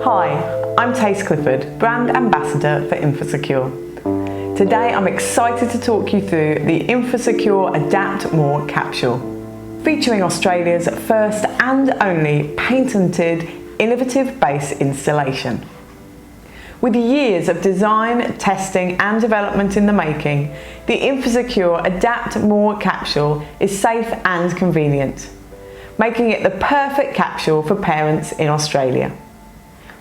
Hi, I'm Tace Clifford, Brand Ambassador for InfaSecure. Today I'm excited to talk you through the InfaSecure Adapt More Capsule, featuring Australia's first and only patented innovative base installation. With years of design, testing and development in the making, the InfaSecure Adapt More Capsule is safe and convenient, making it the perfect capsule for parents in Australia.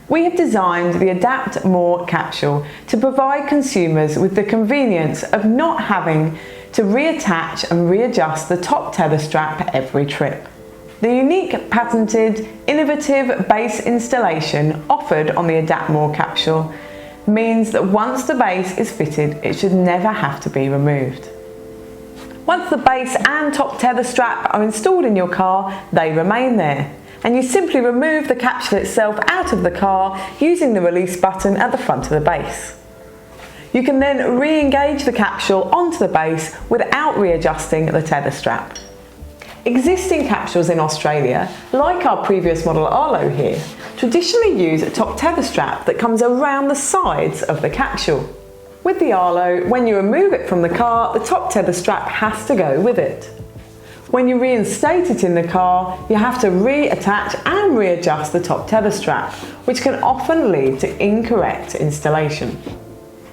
We have designed the Adapt More Capsule to provide consumers with the convenience of not having to reattach and readjust the top tether strap every trip. The unique, patented, innovative base installation offered on the Adapt More Capsule means that once the base is fitted, it should never have to be removed. Once the base and top tether strap are installed in your car, they remain there, and you simply remove the capsule itself out of the car using the release button at the front of the base. You can then re-engage the capsule onto the base without readjusting the tether strap. Existing capsules in Australia, like our previous model Arlo here, traditionally use a top tether strap that comes around the sides of the capsule. With the Arlo, when you remove it from the car, the top tether strap has to go with it. When you reinstate it in the car, you have to reattach and readjust the top tether strap, which can often lead to incorrect installation.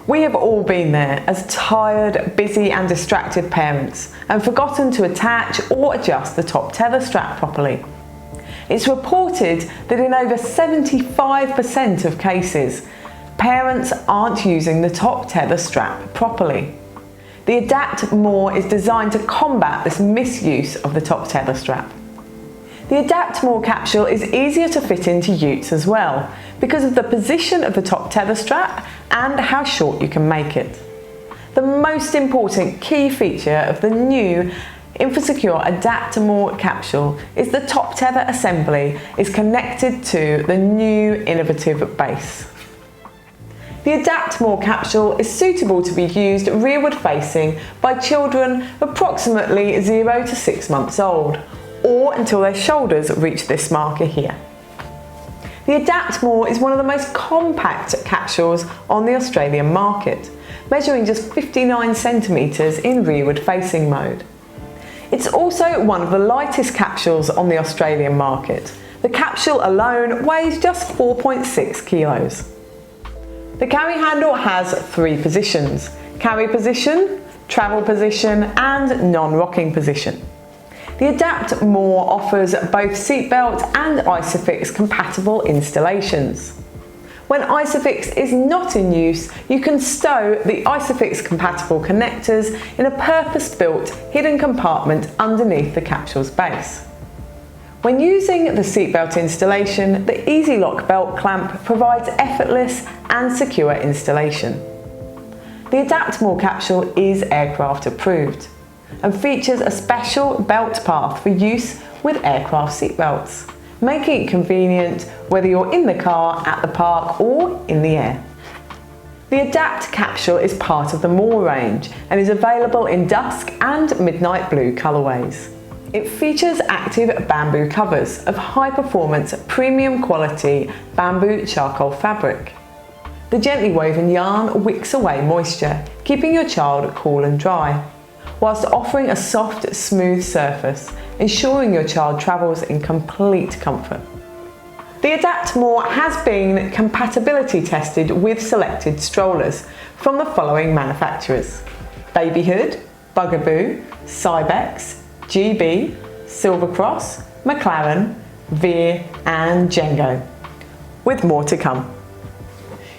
We have all been there as tired, busy and distracted parents and forgotten to attach or adjust the top tether strap properly. It's reported that in over 75% of cases, parents aren't using the top tether strap properly. The Adapt More is designed to combat this misuse of the top tether strap. The Adapt More capsule is easier to fit into utes as well because of the position of the top tether strap and how short you can make it. The most important key feature of the new InfaSecure Adapt More capsule is the top tether assembly is connected to the new innovative base. The Adapt More capsule is suitable to be used rearward facing by children approximately 0 to 6 months old, or until their shoulders reach this marker here. The Adapt More is one of the most compact capsules on the Australian market, measuring just 59 centimetres in rearward facing mode. It's also one of the lightest capsules on the Australian market. The capsule alone weighs just 4.6 kilos. The carry handle has 3 positions: carry position, travel position and non-rocking position. The Adapt More offers both seatbelt and ISOFIX compatible installations. When ISOFIX is not in use, you can stow the ISOFIX compatible connectors in a purpose-built hidden compartment underneath the capsule's base. When using the seatbelt installation, the Easy Lock belt clamp provides effortless and secure installation. The Adapt More capsule is aircraft approved and features a special belt path for use with aircraft seatbelts, making it convenient whether you're in the car, at the park or in the air. The Adapt capsule is part of the More range and is available in dusk and midnight blue colourways. It features active bamboo covers of high-performance, premium quality bamboo charcoal fabric. The gently woven yarn wicks away moisture, keeping your child cool and dry, whilst offering a soft, smooth surface, ensuring your child travels in complete comfort. The Adapt More has been compatibility tested with selected strollers from the following manufacturers: Babyhood, Bugaboo, Cybex, GB, Silvercross, McLaren, Veer and Jengo, with more to come.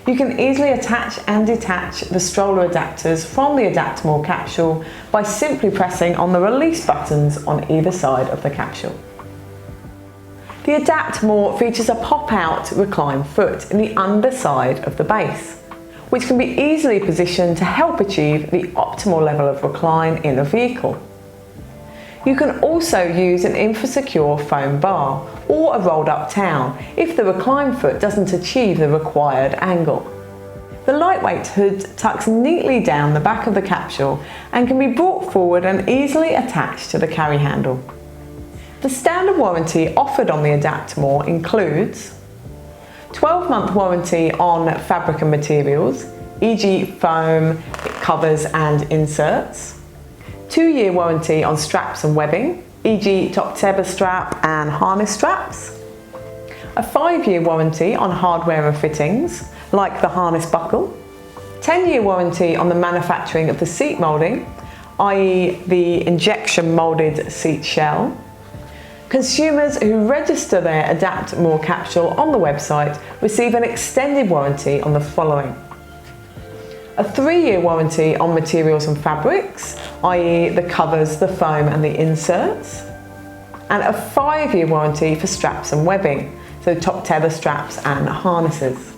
You can easily attach and detach the stroller adapters from the Adapt More capsule by simply pressing on the release buttons on either side of the capsule. The Adapt More features a pop-out recline foot in the underside of the base, which can be easily positioned to help achieve the optimal level of recline in a vehicle. You can also use an InfaSecure foam bar or a rolled up towel if the recline foot doesn't achieve the required angle. The lightweight hood tucks neatly down the back of the capsule and can be brought forward and easily attached to the carry handle. The standard warranty offered on the Adapt More includes 12-month warranty on fabric and materials, e.g. foam, covers and inserts, 2-year warranty on straps and webbing, e.g. top tether strap and harness straps, a 5-year warranty on hardware and fittings, like the harness buckle, 10-year warranty on the manufacturing of the seat moulding, i.e. the injection moulded seat shell. Consumers who register their Adapt More capsule on the website receive an extended warranty on the following: a 3-year warranty on materials and fabrics, i.e. the covers, the foam and the inserts, and a 5-year warranty for straps and webbing, so top tether straps and harnesses.